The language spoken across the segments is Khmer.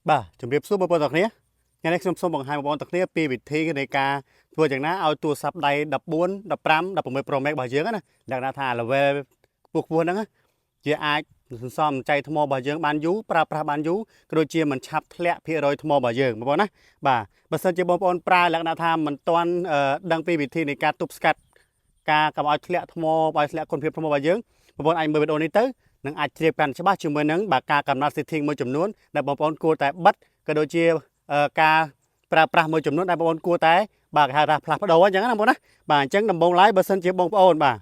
Bà, chuẩn bị số bao tập nhé. Ngày nay xong xong bằng hai bao tập nhé. Pi vị thiในការធ្វើយ៉ាងណាឲ្យទូរស័ព្ទដៃ14 15 16 Pro Max របស់យើងណាលក្ខណៈថា level ខ្ពស់ហ្នឹងជាអាចសន្សំចៃថ្មរបស់យើងបានយូរប្រើប្រាស់បានយូរក៏ដូចជាមិនឆាប់ធ្លាក់ភាគរយថ្មរបស់យើងបងប្អូនណាបាទបើសិនជាបងប្អូនប្រើលក្ខណៈថាមិនទាន់ដឹងពីវិធីនៃការទប់ស្កាត់ការកុំឲ្យធ្លាក់ថ្មឲ្យធ្លាក់គុណភាពថ្មរបស់យើងបងប្អូនអាចមើលវីដេអូនេះទៅនឹងអាចជ្រាបកាន់ច្បាស់ជាមួយនឹងបាទការកំណត់ setting មួយចំនួនដែលបងប្អូនគួរតែបិទក៏ដូចជាការប្រើប្រាស់មួយចំនួនដែលបងប្អូនគួរតែបាទគេហៅថាផ្លាស់ប្ដូរអញ្ចឹងណាបងប្អូនណាបាទអញ្ចឹងដំបូងឡើយបើសិនជាបងប្អូនបាទ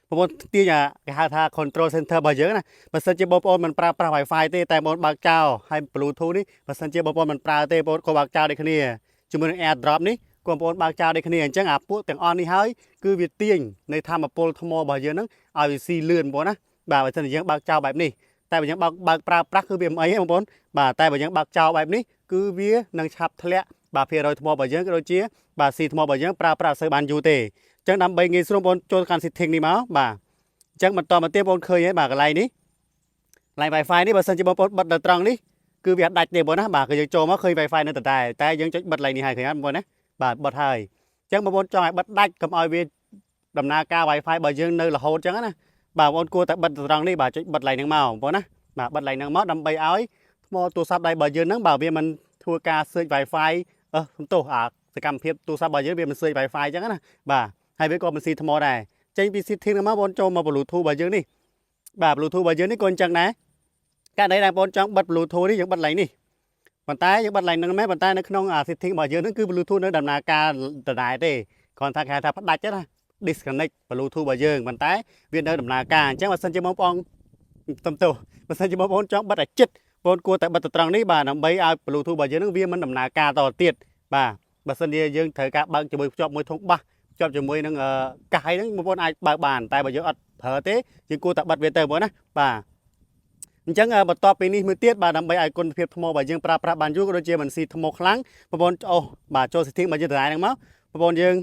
បងប្អូនទាញគេហៅថា control center របស់យើងណាបើសិនជាបងប្អូនមិនប្រើប្រាស់ Wi-Fi ទេតែបងប្អូនបើកចោលហើយ Bluetooth នេះបើសិនជាបងប្អូនមិនប្រើទេបងប្អូនក៏បើកចោលដូចគ្នាជាមួយនឹង AirDrop នេះបងប្អូនបើកចោលដូចគ្នាអញ្ចឹងអាពួកទាំងអស់នេះហើយគឺវាទាញនៃធម្មពលថ្មរបស់យើងហ្នឹងឲ្យវាស៊ីលឿនបងប្អូនណាបាទបើសិនជាយើងបើកចោលបែបនេះតែបើយើងបើកប្រើប្រាស់គឺវាមិនអីទេបងប្អូនបាទតែបើយើងបើកចោលបែបនេះគឺវានឹងឆាប់ធ្លាក់បាទភាគរយថ្មរបស់យើងក៏ដូចជាបាទស៊ីថ្មរបស់យើងប្រើប្រាស់អត់សូវបានយូរទេអញ្ចឹងដើម្បីងាយស្រួលបងប្អូនចូលកាន់ setting នេះមកបាទអញ្ចឹងបន្តមកទៀតបងប្អូនឃើញហើយបាទកន្លែងនេះកន្លែង Wi-Fi នេះបើសិនជាបងប្អូនបិទនៅត្រង់នេះគឺវាអត់ដាច់ទេបងប្អូនណាបាទគឺយើងចូលមកឃើញ Wi-Fi នៅដដែលតែយើងចុចបិទកន្លែងនេះហើយឃើញអត់បងប្អូនណាបាទបិទហើយអញ្ចឹងបងប្អូនចង់ឲ្យបិទដាច់កុំឲ្យវាដំណើរការ Wi-Fi របស់យើងនៅរហូតអញ្ចឹងណាបាទបងប្អូនគួរតែបិទត្រង់នេះបាទចុចបិទកន្លែងហ្នឹងមកបងប្អូនណាបាទបិទកន្លែងហ្នឹងមកដើម្បីឲ្យថ្មទូរស័ព្ទដៃរបស់យើងហ្នឹងបាទវាមិនធ្វើការ search Wi-Fi សំទោសអាសកម្មភាពទូរស័ព្ទរបស់យើងវាមិន search Wi-Fi អញ្ចឹងណាបាទហើយវាក៏មិនស៊ីថ្មដែរចេញពី setting ហ្នឹងមកបងប្អូនចូលមក Bluetooth របស់យើងនេះបាទ Bluetooth របស់យើងនេះក៏អញ្ចឹងដែរករណីដែលបងប្អូនចង់បិទ Bluetooth នេះយើងបិទកន្លែងនេះប៉ុន្តែយើងបិទកន្លែងហ្នឹងមែនប៉ុន្តែនៅក្នុង setting របស់យើងហ្នឹងគឺ Bluetooth នៅដំណើរការដដែលទេគ្រាន់តែគេហៅថាផ្ដាច់ទេណា disconnect Bluetooth របស់យើងប៉ុន្តែវានៅដំណើរការអញ្ចឹងបើសិនជាបងប្អូនទំទោសបើសិនជាបងប្អូនចង់បិទឲ្យចិត្តបងប្អូនគួរតែបិទទៅត្រង់នេះបាទដើម្បីឲ្យ Bluetooth របស់យើងនឹងវាមិនដំណើរការតទៅទៀតបាទបើសិនជាយើងត្រូវការបើកជាមួយភ្ជាប់មួយធុងបាសភ្ជាប់ជាមួយនឹងកាយហ្នឹងបងប្អូនអាចបើកបានតែបើយើងអត់ប្រើទេយើងគួរតែបិទវាទៅបងប្អូនណាបាទអញ្ចឹងបន្ទាប់ពីនេះមួយទៀតបាទដើម្បីឲ្យគុណភាពថ្មរបស់យើងប្រើប្រាស់បានយូរក៏ដូចជាមិនស៊ីថ្មខ្លាំងបងប្អូនអូសបាទចូល setting របស់យើងដដែលហ្នឹងមកបងប្អូនយើង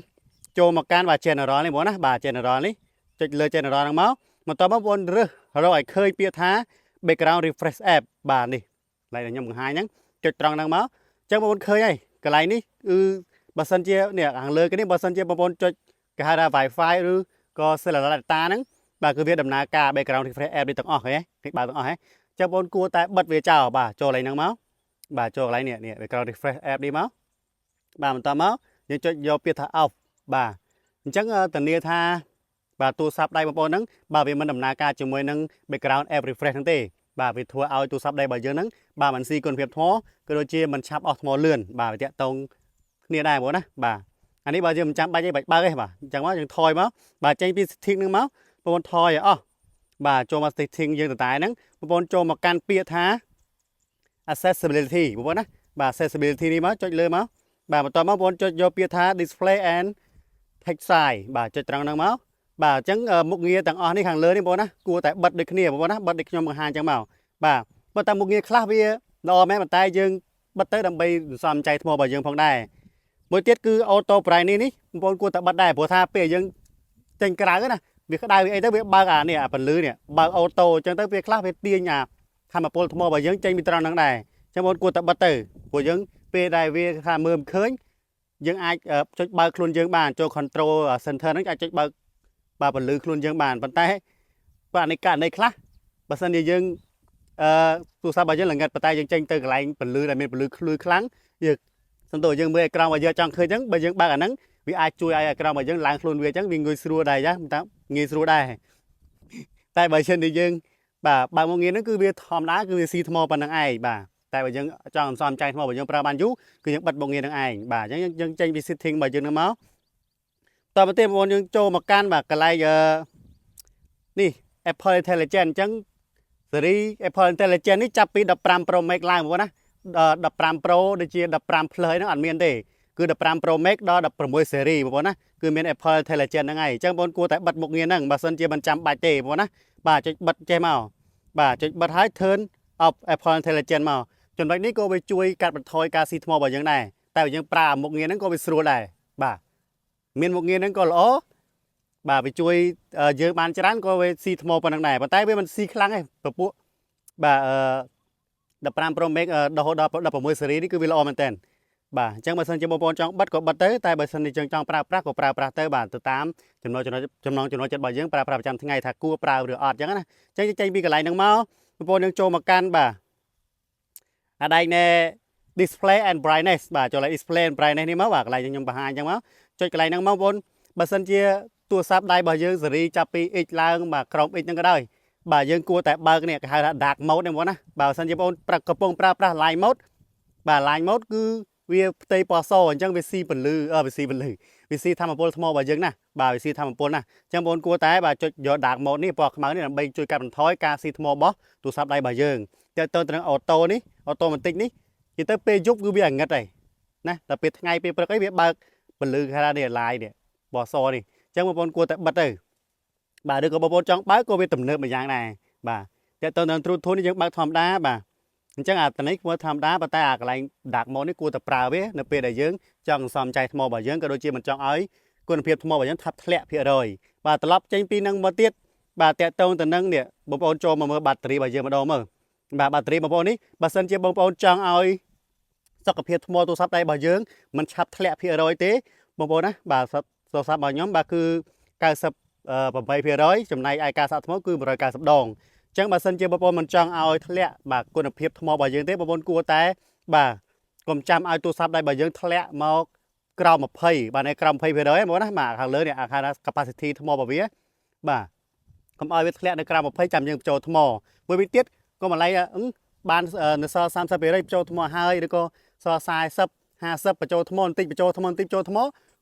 ចូលមកកាន់បាទ general នេះបងប្អូនណាបាទ general នេះចុចលើ general ហ្នឹងមកបន្ទាប់មកបងប្អូនរើសរកឲ្យឃើញពាក្យថា background refresh app បាទនេះកន្លែងដែលខ្ញុំបង្ហាញហ្នឹងចុចត្រង់ហ្នឹងមកអញ្ចឹងបងប្អូនឃើញហើយកន្លែងនេះគឺបើសិនជានេះខាងលើនេះបើសិនជាបងប្អូនចុចគេហៅថា Wi-Fi ឬក៏ cellular data ហ្នឹងបាទគឺវាដំណើរការ background refresh app នេះទាំងអស់ឃើញទេគេបើទាំងអស់ហ៎អញ្ចឹងបងប្អូនគួរតែបិទវាចោលបាទចូលកន្លែងហ្នឹងមកបាទចូលកន្លែងនេះ background refresh app នេះមកបាទបន្តមកយើងចុចយកពាក្យថា off បាទអញ្ចឹងធានាថាបាទទូរស័ព្ទដៃបងប្អូនហ្នឹងបាទវាមិនដំណើរការជាមួយនឹង background app refresh ហ្នឹងទេបាទវាធ្វើឲ្យទូរស័ព្ទដៃរបស់យើងហ្នឹងបាទมันស៊ីគុណភាពថ្មក៏ដូចជាมันឆាប់អស់ថ្មលឿនបាទវាតាក់ទងគ្នាដែរបងណាបាទអានេះបើយើងមិនចាំបាច់ទេបាច់បើកទេបាទអញ្ចឹងមកយើងថយមកបាទចេញពី setting ហ្នឹងមកបងប្អូនថយឲ្យអស់បាទចូលមក setting យើងតតែហ្នឹងបងប្អូនចូលមកកាន់ពាក្យថា accessibility បងប្អូនណាបាទ accessibility នេះមកចុចលើមកបាទបន្តមកបងប្អូនចុចយកពាក្យថា display and text size បាទចុចត្រង់ហ្នឹងមកបាទអញ្ចឹងមុខងារទាំងអស់នេះខាងលើនេះបងប្អូនណាគួរតែបិទដូចគ្នាបងប្អូនណាបិទដូចខ្ញុំបង្ហាញអញ្ចឹងមកបាទប៉ុន្តែមុខងារខ្លះវាល្អមែនប៉ុន្តែយើងបិទទៅដើម្បីសន្សំចៃថ្មរបស់យើងផងដែរមួយទៀតគឺ auto bright នេះបងប្អូនគួរតែបិទដែរព្រោះថាពេលយើងចេញក្រៅណាវាក្តៅវាអីទៅវាបើកអានេះអាពន្លឺនេះបើក auto អញ្ចឹងទៅវាខ្លះវាទាញអាធម្មពលថ្មរបស់យើងចេញពីត្រង់ហ្នឹងដែរអញ្ចឹងបងប្អូនគួរតែបិទទៅព្រោះយើងពេលដែលវាថាមើលមិនឃើញយើងអាចចុចបើកខ្លួនយើងបានចូល control center ហ្នឹងអាចចុចបើកបាទពន្លឺខ្លួនយើងបានប៉ុន្តែបាទនៃករណីខ្លះបើសិនជាយើងទូរស័ព្ទរបស់យើងល្ងិតប៉ុន្តែយើងចេញទៅកន្លែងពន្លឺដែលមានពន្លឺភ្លឺខ្លាំងយើងសំដៅយើងមើលអេក្រង់របស់យើងចង់ឃើញអញ្ចឹងបើយើងបើកអាហ្នឹងវាអាចជួយឲ្យអេក្រង់របស់យើងឡើងខ្លួនវាអញ្ចឹងវាងាយស្រួលដែរចាតែងាយស្រួលដែរតែបើសិនជាយើងបាទបើមកងារហ្នឹងគឺវាធម្មតាគឺវាស៊ីថ្មប៉ុណ្្នឹងឯងបាទតែបើយើងចង់សំចៃថ្មបើយើងប្រើបានយូរគឺយើងបិទមុខងារហ្នឹងឯងបាទអញ្ចឹងយើងចេញពី setting របស់យើងហ្នឹងមកតទៅទៀតបងប្អូនយើងចូលមកកាន់បាទកន្លែងនេះ Apple Intelligence អញ្ចឹងស៊េរី Apple Intelligence នេះចាប់ពី15 Pro Max ឡើងបងប្អូនណា15 Pro ដូចជា15 Plus ហ្នឹងអត់មានទេគឺ15 Pro Max ដល់16 Series បងប្អូនណាគឺមាន Apple Intelligence ហ្នឹងហើយអញ្ចឹងបងប្អូនគួរតែបិទមុខងារហ្នឹងបើសិនជាមិនចាំបាច់ទេបងប្អូនណាបាទចុចបិទចេះមកបាទចុចបិទហើយ turn off Apple Intelligence មកចំណុចនេះក៏វាជួយកាត់បន្ថយការស៊ីថ្មរបស់យើងដែរតែបើយើងប្រើមុខងារហ្នឹងក៏វាស្រួលដែរបាទមានមុខងារហ្នឹងក៏ល្អបាទវាជួយយើងបានច្រើនក៏វាស៊ីថ្មប៉ុណ្្នឹងដែរប៉ុន្តែវាមិនស៊ីខ្លាំងទេពពួកបាទ 15 Pro Max រហូតដល់16 series នេះគឺវាល្អមែនតើបាទអញ្ចឹងបើសិនជាបងប្អូនចង់បិទក៏បិទទៅតែបើសិនជាចង់ប្រើប្រាស់ក៏ប្រើប្រាស់ទៅបាទទៅតាមចំណុចចិត្តរបស់យើងប្រើប្រាស់ប្រចាំថ្ងៃថាគួរប្រើឬអត់អញ្ចឹងណាអញ្ចឹងចេញពីកន្លែងហ្នឹងមកបងប្អូនយើងចូលមកកាន់បាទអាដែកណែ display and brightness បាទចូលឲ្យ display and brightness នេះមកបាទកន្លែងខ្ញុំបង្ហាញអញ្ចឹងមកចុចកន្លែងហ្នឹងមកបងប្អូនបើសិនជាទូរស័ព្ទដៃរបស់យើងសេរីចាប់ពី X ឡើងបាទក្រោម X ហ្នឹងក៏ដោយបាទយើងគួរតែបើកនេះគេហៅថា dark mode នេះបងប្អូនណាបើសិនជាបងប្អូនកំពុងប្រើប្រាស់ light mode បាទ light mode គឺវាផ្ទៃពណ៌សអញ្ចឹងវាស៊ីពន្លឺវាស៊ីធម្មពលថ្មរបស់យើងណាបាទវាស៊ីធម្មពលណាអញ្ចឹងបងប្អូនគួរតែបាទចុចយក dark mode នេះពណ៌ខ្មៅនេះដើម្បីជួយកាត់បន្ថយការស៊ីថ្មរបស់ទូរស័ព្ទដៃរបស់យើងទៅនឹង auto នេះ automatic នេះនិយាយទៅពេលយប់គឺវាអាងឹតហើយណាដល់ពេលថ្ងៃពេលព្រឹកអីវាបើកពន្លឺគេថានេះ light នេះពណ៌សនេះអញ្ចឹងបងប្អូនគួរតែបិទទៅបាទឬក៏បងប្អូនចង់បើកក៏វាទំនើបមួយយ៉ាងដែរបាទទៅនឹង True Tone នេះយើងបើកធម្មតាបាទអញ្ចឹងអានេះគួរធម្មតាប៉ុន្តែអាកន្លែង dark mode នេះគួរតែប្រើវានៅពេលដែលយើងចង់សំចៃថ្មរបស់យើងក៏ដូចជាមិនចង់ឲ្យគុណភាពថ្មរបស់យើងធ្លាក់ភាគរយបាទត្រឡប់ចេញពីនឹងមកទៀតបាទតាក់ទងទៅនឹងនេះបងប្អូនចូលមកមើលបាតេរីរបស់យើងម្ដងមើលបាទបាតេរីបងប្អូននេះបើសិនជាបងប្អូនចង់ឲ្យសុខភាពថ្មទូរស័ព្ទដៃរបស់យើងមិនឆាប់ធ្លាក់ភាគរយទេបងប្អូនណាបាទទូរស័ព្ទរបស់ខ្ញុំបាទគឺ98%ចំណែកឯការសាកថ្មគឺ190ដងអញ្ចឹងបើសិនជាបងប្អូនមិនចង់ឲ្យធ្លាក់បាទគុណភាពថ្មរបស់យើងទេបងប្អូនគួរតែបាទកុំចាំឲ្យទូរស័ព្ទដៃរបស់យើងធ្លាក់មកក្រោម20បាទនៅក្រោម20%ហ្មងណាបាទខាងលើនេះអាខាង capacity ថ្មរបស់វាបាទកុំឲ្យវាធ្លាក់នៅក្រោម20ចាំយើងបញ្ចូលថ្មមួយវិញទៀតក៏ម្ល៉េះបាននៅសល់30%បញ្ចូលថ្មហើយឬក៏សល់40 50បញ្ចូលថ្មបន្តិចបញ្ចូលថ្ម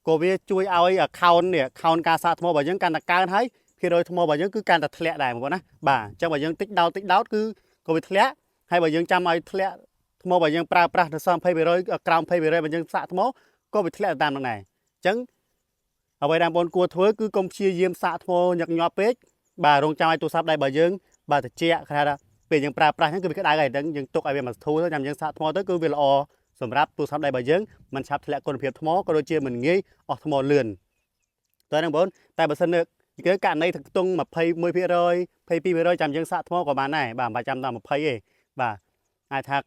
ក៏វាជួយឲ្យ account នេះ account ការសាកថ្មរបស់យើងកាន់តែកើនហើយភាគរយថ្មរបស់យើងគឺកាន់តែធ្លាក់ដែរបងប្អូនណាបាទអញ្ចឹងបើយើងតិចដោតគឺក៏វាធ្លាក់ហើយបើយើងចាំឲ្យធ្លាក់ថ្មរបស់យើងប្រើប្រាស់ទៅ20%ក្រោម20%បើយើងសាកថ្មក៏វាធ្លាក់តាមនឹងដែរអញ្ចឹងអ្វីដែលបងប្អូនគួរធ្វើគឺកុំព្យាយាមសាកថ្មញឹកញាប់ពេកបាទរងចាំឲ្យទូរស័ព្ទដៃរបស់យើងបាទត្រជាក់គេថាពេលយើងប្រើប្រាស់ហ្នឹងគឺវាក្តៅហើយហ្នឹងយើងទុកឲ្យវាមកធូរទៅចាំយើងសាកថ្មទៅគឺវាល្អសម្រាប់ទូរស័ព្ទដៃរបស់យើងមិនឆាប់ធ្លាក់គុណភាពថ្មក៏ដូចជាមិនងាយអស់ថ្មលឿនតើហ្នឹងបងតែបើសិនគឺករណីខ្ទង់21% 22%ចាំយើងសាកថ្មក៏បានដែរបាទមិនបាច់ចាំដល់20ទេបាទអាចថា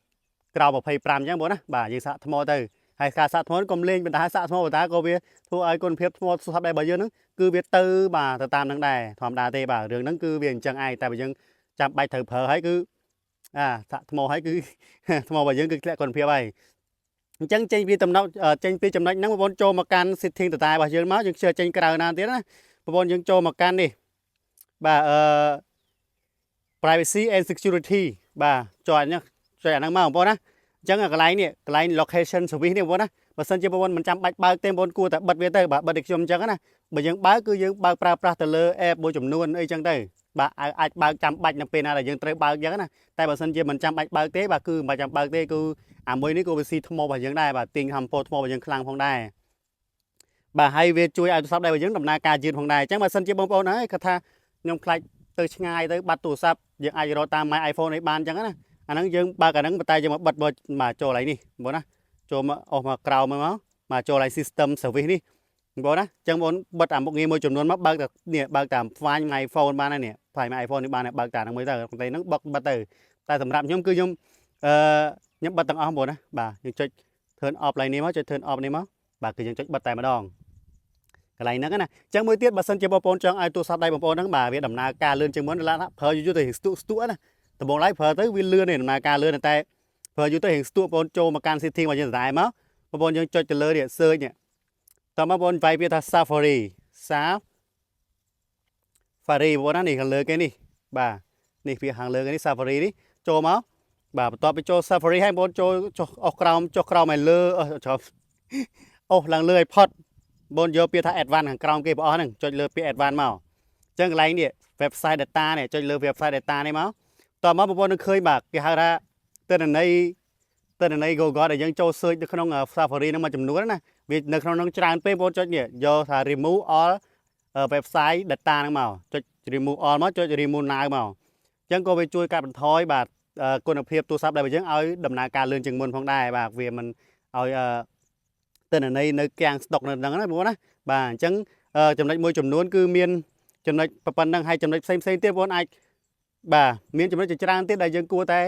ក្រៅ25អញ្ចឹងបងណាបាទយើងសាកថ្មទៅហើយការសាកថ្មកុំលេងបណ្ដាសាកថ្មបណ្ដាក៏វាធ្វើឲ្យគុណភាពថ្មទូរស័ព្ទដៃរបស់យើងហ្នឹងគឺវាទៅបាទទៅតាមនឹងដែរធម្មតាទេបាទរឿងហ្នឹងគឺវាអញ្ចឹងឯងតែបើយើងចាំបាច់ត្រូវប្រើហើយគឺសាកថ្មហើយគឺថ្មរបស់យើងគឺធ្លាក់គុណភាពហើយអញ្ចឹងចេញពីចំណុចហ្នឹងបងប្អូនចូលមកកាន់ setting តតែរបស់យើងមកយើងជឿចេញក្រៅណាទៀតណាបងប្អូនយើងចូលមកកាន់នេះបាទ privacy and security បាទចុចអាហ្នឹងមកបងប្អូនណាអញ្ចឹងកន្លែង location service នេះបងប្អូនណាបើសិនជាបងប្អូនមិនចាំបាច់បើកទេបងប្អូនគួរតែបិទវាទៅបាទបិទដូចខ្ញុំអញ្ចឹងណាបើយើងបើកគឺយើងបើកប្រើប្រាស់ទៅលើ app មួយចំនួនអីចឹងទៅបាទអាចបើកចាំបាច់នៅពេលណាដែលយើងត្រូវបើកអញ្ចឹងណាតែបើសិនជាមិនចាំបាច់បើកទេបាទគឺមិនចាំបើកទេគឺអាមួយនេះក៏វាស៊ីថ្មរបស់យើងដែរបាទទាញធម្មពលថ្មរបស់យើងខ្លាំងផងដែរបាទហើយវាជួយឲ្យទូរស័ព្ទដៃរបស់យើងដំណើរការយឺតផងដែរអញ្ចឹងបើសិនជាបងប្អូនហើយគាត់ថាខ្ញុំខ្លាចទៅឆ្ងាយទៅបាត់ទូរស័ព្ទយើងអាចរកតាម My iPhone នេះបានអញ្ចឹងណាអាហ្នឹងយើងបើកអាហ្នឹងតែយើងមកបិទមកចូលឡើងនេះបងណាចូលមកអស់មកក្រៅមកចូលឡើង system service នេះបងណាអញ្ចឹងបងបិទអាមុខងារមួយចំនួនមកបើកតែនេះបើកតាម Find My iPhone បានហើយនេះ Find My iPhone នេះបានបើកតាហ្នឹងមួយទៅតែហ្នឹងបិទទៅតែសម្រាប់ខ្ញុំគឺខ្ញុំបិទទាំងអស់បងណាបាទយើងចុច turn off ឡើងនេះមកចុច turn off នេះមកបាទគឺយើងចុចបិទតែម្ដងកន្លែងហ្នឹងណាអញ្ចឹងមួយទៀតបើសិនជាបងប្អូនចង់ឲ្យទូរស័ព្ទដៃបងប្អូនហ្នឹងបាទវាដំណើរការលឿនជាងមុនប្រើយូរទៅស្ទុះណាដំបូងឡើយប្រើទៅវាលឿនទេដំណើរការលឿនតែប្រើយូរទៅរៀងស្ទុះបងប្អូនចូលមកកាន់ setting របស់យើងដដែលមកបងប្អូនយើងចុចទៅលើនេះ search នេះតោះមកបងប្អូនវាយវាថា Safari បងប្អូនណានេះខាងលើគេនេះបាទនេះវាខាងលើគេនេះ Safari នេះចូលមកបាទបន្ទាប់ពីចូល Safari ហើយបងប្អូនចូលចុះអស់ក្រោមចុះក្រោមឲ្យលើអូឡើងលើឲ្យផុតបងយកពាក្យថា advance ខាងក្រោមគេបងអស់ហ្នឹងចុចលើពាក្យ advance មកអញ្ចឹងកន្លែងនេះ website data នេះចុចលើ website data នេះមកតោះមកបងប្អូននឹងឃើញបាទគេហៅថាទិន្នន័យ Google ដែលយើងចូល search នៅក្នុង Safari ហ្នឹងមួយចំនួនណាវានៅក្នុងហ្នឹងច្រើនពេកបងប្អូនចុចនេះយកថា remove all website data ហ្នឹងមកចុច remove all មកចុច remove now មកអញ្ចឹងក៏វាជួយកាត់បន្ថយបាទគុណភាពទូរស័ព្ទដែលយើងឲ្យដំណើរការលឿនជាងមុនផងដែរបាទវាមិនឲ្យទិន្នន័យនៅកាំងស្តុកនៅហ្នឹងណាបងណាបាទអញ្ចឹងចំណុចមួយចំនួនគឺមានចំណុចប៉ុណ្ណឹងហើយចំណុចផ្សេងទៀតបងអាចបាទមានចំណុចច្រើនទៀតដែលយើងគួរតែ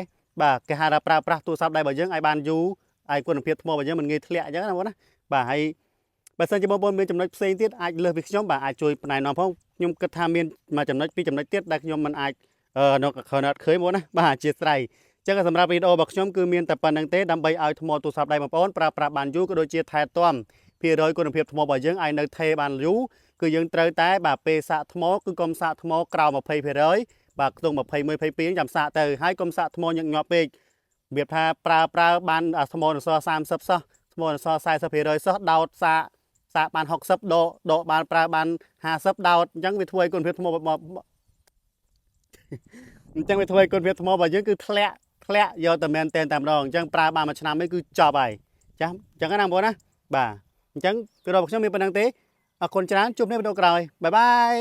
បាទគេហៅថាប្រើប្រាស់ទូរស័ព្ទដៃរបស់យើងឲ្យបានយូរឲ្យគុណភាពថ្មរបស់យើងមិនងាយធ្លាក់អញ្ចឹងណាបងណាបាទហើយបើសិនជាបងប្អូនមានចំណុចផ្សេងទៀតអាចលើសពីខ្ញុំបាទអាចជួយផ្នែកនាំផងខ្ញុំគិតថាមានមួយចំណុចពីរចំណុចទៀតដែលខ្ញុំមិនអាចនៅខណត់ឃើញបងណាបាទអធិស្ឋានអញ្ចឹងសម្រាប់វីដេអូរបស់ខ្ញុំគឺមានតែប៉ុណ្្នឹងទេដើម្បីឲ្យថ្មទូរស័ព្ទដៃបងប្អូនប្រើប្រាស់បានយូរក៏ដូចជាថែទាំភាគរយគុណភាពថ្មរបស់យើងឲ្យនៅថេរបានយូរគឺយើងត្រូវតែបាទពេលសាកថ្មគឺកុំសាកថ្មក្រោម 20% បាទខ្ទង់21 22ចាំសាកទៅហើយកុំសាកថ្មញឹកញាប់ពេករបៀបថាប្រើបានថ្មអនុស្សា30សោះថ្មអនុស្សា40%សោះដោតសាកបាន60ដកបានប្រើបាន50ដោតអញ្ចឹងវាធ្វើឲ្យគុណភាពថ្មអញ្ចឹងវាធ្វើឲ្យគុណភាពថ្មរបស់យើងគឺធ្លាក់យកតែមែនតែម្ដងអញ្ចឹងប្រើបានមួយឆ្នាំនេះគឺចប់ហើយចាអញ្ចឹងណាបងប្អូនណាបាទអញ្ចឹងគឺរបស់ខ្ញុំមានប៉ុណ្្នឹងទេអរគុណច្រើនជួបគ្នាវីដេអូក្រោយបាយបាយ